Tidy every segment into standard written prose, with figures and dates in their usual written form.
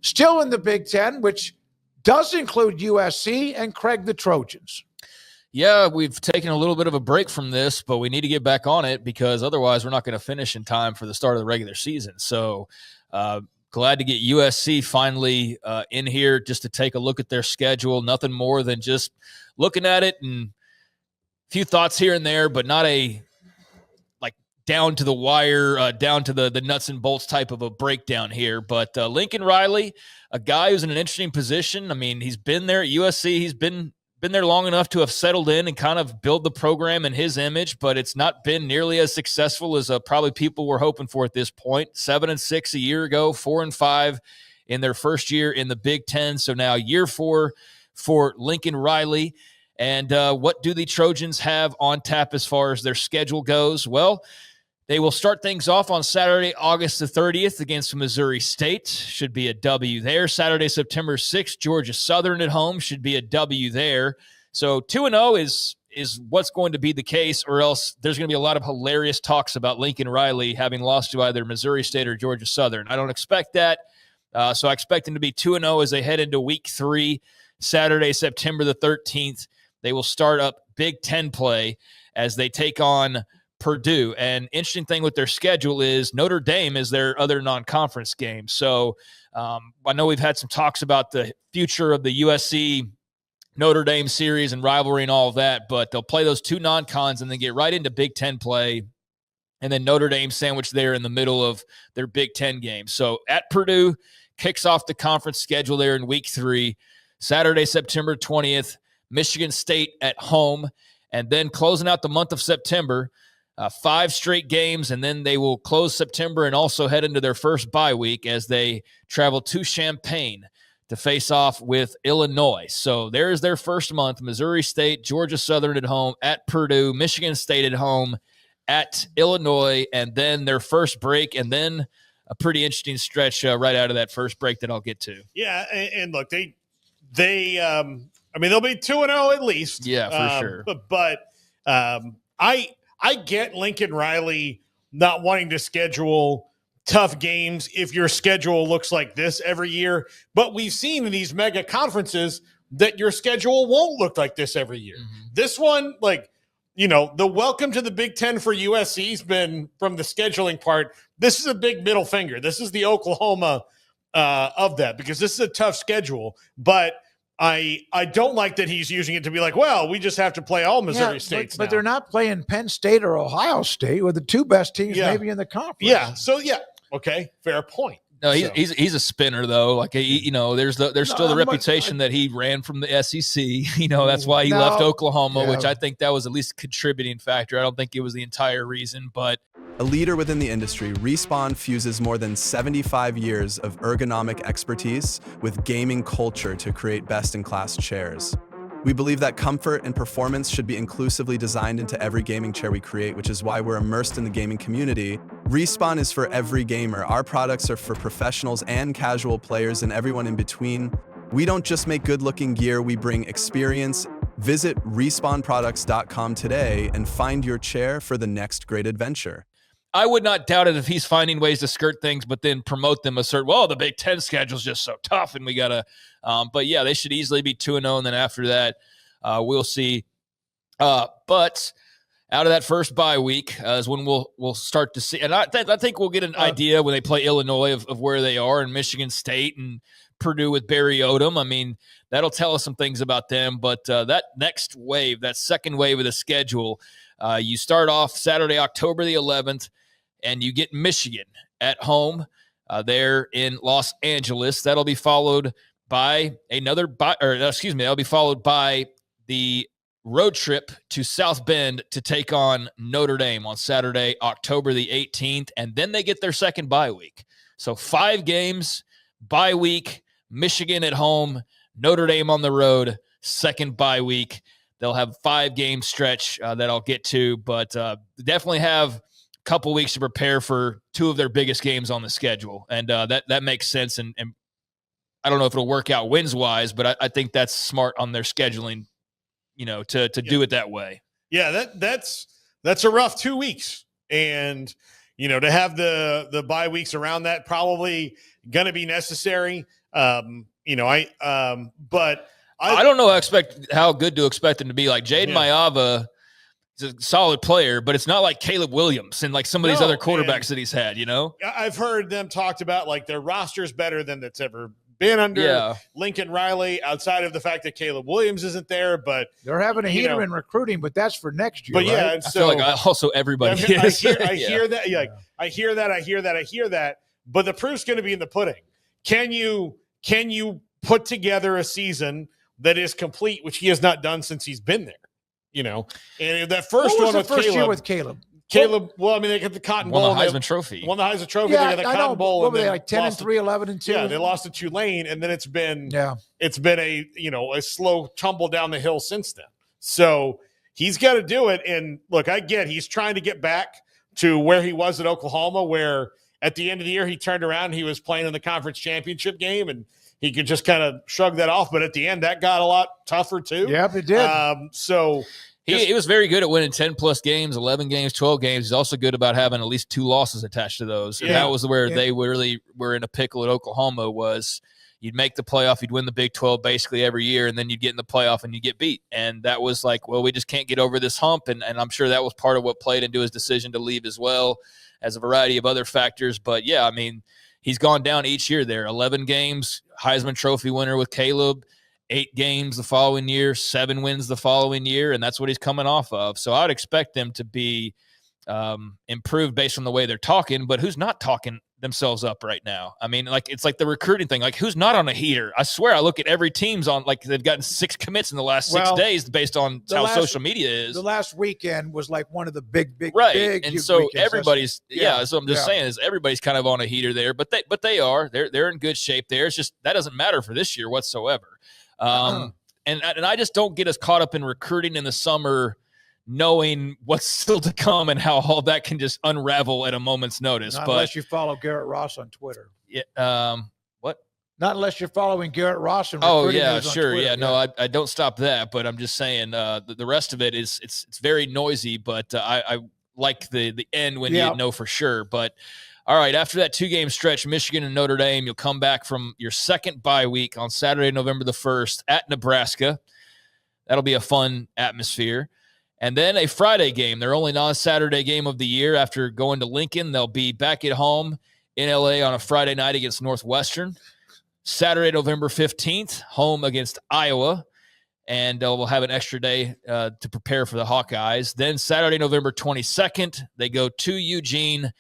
still in the Big Ten, which does include USC and Craig the Trojans. Yeah, we've taken a little bit of a break from this, but we need to get back on it because otherwise we're not going to finish in time for the start of the regular season. So glad to get USC finally in here just to take a look at their schedule. Nothing more than just looking at it and a few thoughts here and there, but not a like down to the wire, down to the nuts and bolts type of a breakdown here. But Lincoln Riley, a guy who's in an interesting position. I mean, he's been there at USC. He's been there long enough to have settled in and kind of build the program in his image, but it's not been nearly as successful as probably people were hoping for at this point. 7-6 a year ago, 4-5 in their first year in the Big Ten. So now year 4 for Lincoln Riley. And what do the Trojans have on tap as far as their schedule goes? Well, they will start things off on Saturday, August the 30th against Missouri State. Should be a W there. Saturday, September 6th, Georgia Southern at home. Should be a W there. So 2-0 is what's going to be the case, or else there's going to be a lot of hilarious talks about Lincoln Riley having lost to either Missouri State or Georgia Southern. I don't expect that. So I expect them to be 2-0 as they head into week 3, Saturday, September the 13th. They will start up Big Ten play as they take on Purdue. And interesting thing with their schedule is Notre Dame is their other non-conference game. So I know we've had some talks about the future of the USC Notre Dame series and rivalry and all of that, but they'll play those 2 non-cons and then get right into Big Ten play. And then Notre Dame sandwiched there in the middle of their Big Ten game. So at Purdue, kicks off the conference schedule there in week 3, Saturday, September 20th, Michigan State at home. And then closing out the month of September, 5 straight games, and then they will close September and also head into their first bye week as they travel to Champaign to face off with Illinois. So there's their first month: Missouri State, Georgia Southern at home, at Purdue, Michigan State at home, at Illinois, and then their first break, and then a pretty interesting stretch right out of that first break that I'll get to. Yeah, and look, they they'll be 2-0 at least. Yeah, for sure. But I get Lincoln Riley not wanting to schedule tough games if your schedule looks like this every year. But we've seen in these mega conferences that your schedule won't look like this every year. Mm-hmm. This one, the welcome to the Big Ten for USC has been, from the scheduling part, this is a big middle finger. This is the Oklahoma of that, because this is a tough schedule. But I don't like that he's using it to be like, well, we just have to play all Missouri States but they're not playing Penn State or Ohio State, with the 2 best teams maybe in the conference. Yeah, so okay, fair point. No, he's a spinner though. Like there's still the reputation that he ran from the SEC. That's why he left Oklahoma, which I think that was at least a contributing factor. I don't think it was the entire reason, but a leader within the industry, Respawn fuses more than 75 years of ergonomic expertise with gaming culture to create best-in-class chairs. We believe that comfort and performance should be inclusively designed into every gaming chair we create, which is why we're immersed in the gaming community. Respawn is for every gamer. Our products are for professionals and casual players and everyone in between. We don't just make good-looking gear, we bring experience. Visit respawnproducts.com today and find your chair for the next great adventure. I would not doubt it if he's finding ways to skirt things, but then promote them the Big Ten schedule is just so tough, and we got to but yeah, they should easily be 2-0, and then after that, we'll see. But out of that first bye week is when we'll start to see, and I think we'll get an idea when they play Illinois of where they are, and Michigan State and Purdue with Barry Odom. I mean, that'll tell us some things about them, but that next wave, that second wave of the schedule, you start off Saturday, October the 11th, and you get Michigan at home there in Los Angeles. That'll be followed by that'll be followed by the road trip to South Bend to take on Notre Dame on Saturday, October the 18th, and then they get their second bye week. So 5 games, bye week, Michigan at home, Notre Dame on the road, second bye week. They'll have 5-game stretch that I'll get to, but definitely have a couple weeks to prepare for 2 of their biggest games on the schedule. And that makes sense. And I don't know if it'll work out wins-wise, but I think that's smart on their scheduling, to do it that way. Yeah, that's a rough 2 weeks. And, to have the bye weeks around that, probably going to be necessary. But I don't know how good to expect him to be. Like Jaden Mayava is a solid player, but it's not like Caleb Williams and like some of these other quarterbacks that he's had, I've heard them talked about like their roster's better than it's ever been under Lincoln Riley, outside of the fact that Caleb Williams isn't there, but they're having a heater in recruiting, but that's for next year. But right? and so I feel like also everybody is. I hear that. Yeah, I hear that. But the proof's going to be in the pudding. Can you put together a season that is complete, which he has not done since he's been there? And that first one with Caleb. Well, I mean, they got the Cotton Bowl. Won the Heisman Trophy. Won the Heisman Trophy. Yeah, they got the Cotton Bowl. What were they, like 10-3, 11-2? Yeah, they lost to Tulane, and then it's been a slow tumble down the hill since then. So he's got to do it. And look, he's trying to get back to where he was at Oklahoma, where at the end of the year he turned around and he was playing in the conference championship game, and he could just kind of shrug that off. But at the end, that got a lot tougher too. Yep, it did. So he was very good at winning 10-plus games, 11 games, 12 games. He's also good about having at least 2 losses attached to those. And that was where they really were in a pickle at Oklahoma. Was you'd make the playoff, you'd win the Big 12 basically every year, and then you'd get in the playoff and you get beat. And that was like, well, we just can't get over this hump. And I'm sure that was part of what played into his decision to leave as well, as a variety of other factors. But, yeah, I mean, he's gone down each year there. 11 games, Heisman Trophy winner with Caleb, 8 games the following year, 7 wins the following year, and that's what he's coming off of. So I'd expect them to be improved based on the way they're talking, but who's not talking themselves up right now? I mean, like, it's like the recruiting thing. Like, who's not on a heater? I swear I look at every team's on, like, they've gotten 6 commits in the last 6 days based on how social media is. The last weekend was like one of the big right. And so weekends. Everybody's so I'm just saying is everybody's kind of on a heater there, but they are. They're in good shape there. It's just that doesn't matter for this year whatsoever. And I just don't get as caught up in recruiting in the summer, knowing what's still to come and how all that can just unravel at a moment's notice. Unless you follow Garrett Ross on Twitter. Yeah. What? Not unless you're following Garrett Ross. And sure. Yeah. No, I don't stop that, but I'm just saying the rest of it is it's very noisy, but I like the end when you know for sure. But all right, after that 2-game stretch, Michigan and Notre Dame, you'll come back from your second bye week on Saturday, November the 1st at Nebraska. That'll be a fun atmosphere. And then a Friday game, their only non-Saturday game of the year. After going to Lincoln, they'll be back at home in LA on a Friday night against Northwestern. Saturday, November 15th, home against Iowa. And we'll have an extra day to prepare for the Hawkeyes. Then Saturday, November 22nd, they go to Eugene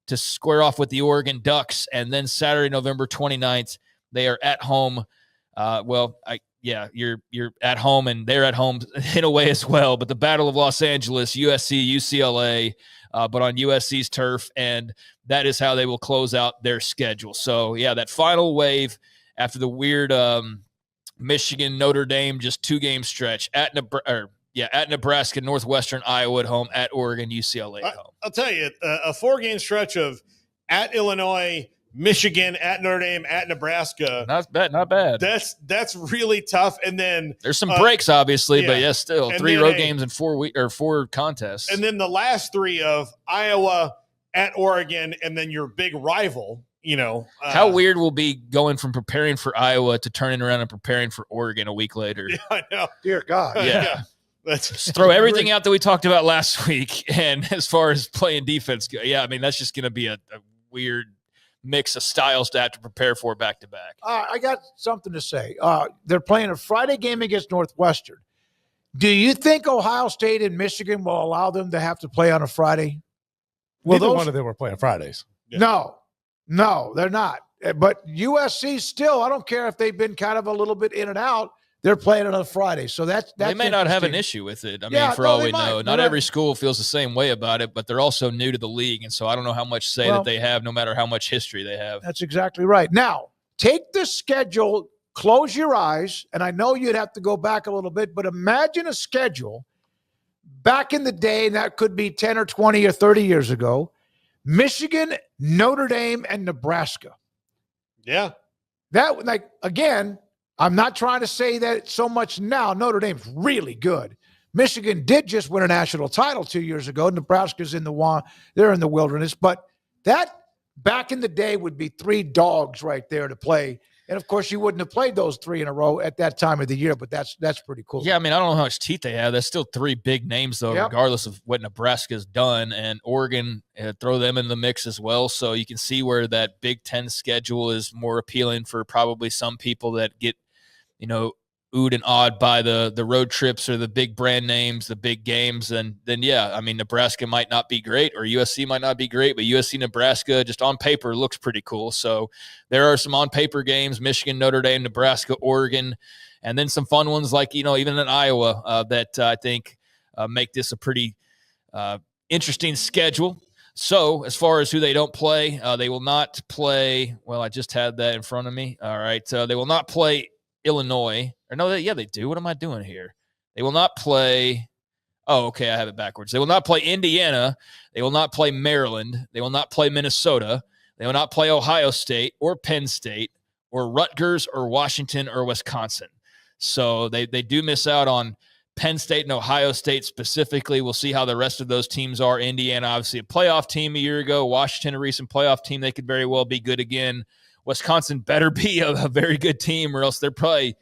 to square off with the Oregon Ducks. And then Saturday, November 29th, they are at home. You're at home and they're at home in a way as well. But the Battle of Los Angeles, USC, UCLA, but on USC's turf. And that is how they will close out their schedule. So, yeah, that final wave after the weird Michigan, Notre Dame, just 2-game stretch at Nebraska, Northwestern, Iowa at home, at Oregon, UCLA at home. I'll tell you, a 4-game stretch of at Illinois, Michigan, at Notre Dame, at Nebraska. Not bad. That's really tough. And then there's some breaks, obviously, but yes, still 3 road games in 4 contests. And then the last 3 of Iowa, at Oregon, and then your big rival. How weird will be going from preparing for Iowa to turning around and preparing for Oregon a week later. Yeah, I know. Dear God. Yeah. Just throw everything out that we talked about last week. And as far as playing defense, I mean, that's just going to be a weird mix of styles to have to prepare for back to back. I got something to say. They're playing a Friday game against Northwestern. Do you think Ohio State and Michigan will allow them to have to play on a Friday? Neither one of them were playing Fridays. Yeah. No, they're not. But USC still, I don't care if they've been kind of a little bit in and out, they're playing on a Friday. So that's they may not have an issue with it. I mean, for all we know, not every school feels the same way about it, but they're also new to the league. And so I don't know how much say that they have, no matter how much history they have. That's exactly right. Now, take the schedule, close your eyes, and I know you'd have to go back a little bit, but imagine a schedule back in the day, and that could be 10 or 20 or 30 years ago, Michigan, Notre Dame, and Nebraska. Yeah. That, like, again, I'm not trying to say that so much now. Notre Dame's really good. Michigan did just win a national title 2 years ago. Nebraska's they're in the wilderness. But that back in the day would be 3 dogs right there to play And of course, you wouldn't have played those 3 in a row at that time of the year, but that's pretty cool. Yeah, I mean, I don't know how much teeth they have. That's still 3 big names, though, regardless of what Nebraska's done. And Oregon, throw them in the mix as well. So you can see where that Big Ten schedule is more appealing for probably some people that get, oohed and awed by the road trips or the big brand names, the big games. And then, yeah, I mean, Nebraska might not be great or USC might not be great, but USC Nebraska just on paper looks pretty cool. So there are some on paper games, Michigan, Notre Dame, Nebraska, Oregon, and then some fun ones like, even in Iowa that I think make this a pretty interesting schedule. So as far as who they don't play, they will not play. Well, I just had that in front of me. All right. They will not play Illinois. Or no, they do. What am I doing here? They will not play. Oh, okay. I have it backwards. They will not play Indiana. They will not play Maryland. They will not play Minnesota. They will not play Ohio State or Penn State or Rutgers or Washington or Wisconsin. So they do miss out on Penn State and Ohio State specifically. We'll see how the rest of those teams are. Indiana, obviously a playoff team a year ago. Washington, a recent playoff team. They could very well be good again. Wisconsin better be a very good team or else they're probably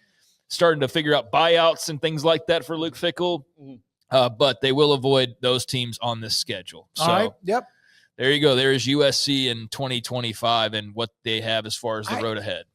starting to figure out buyouts and things like that for Luke Fickell. But they will avoid those teams on this schedule. So, all right. Yep. There you go. There is USC in 2025 and what they have as far as the road ahead.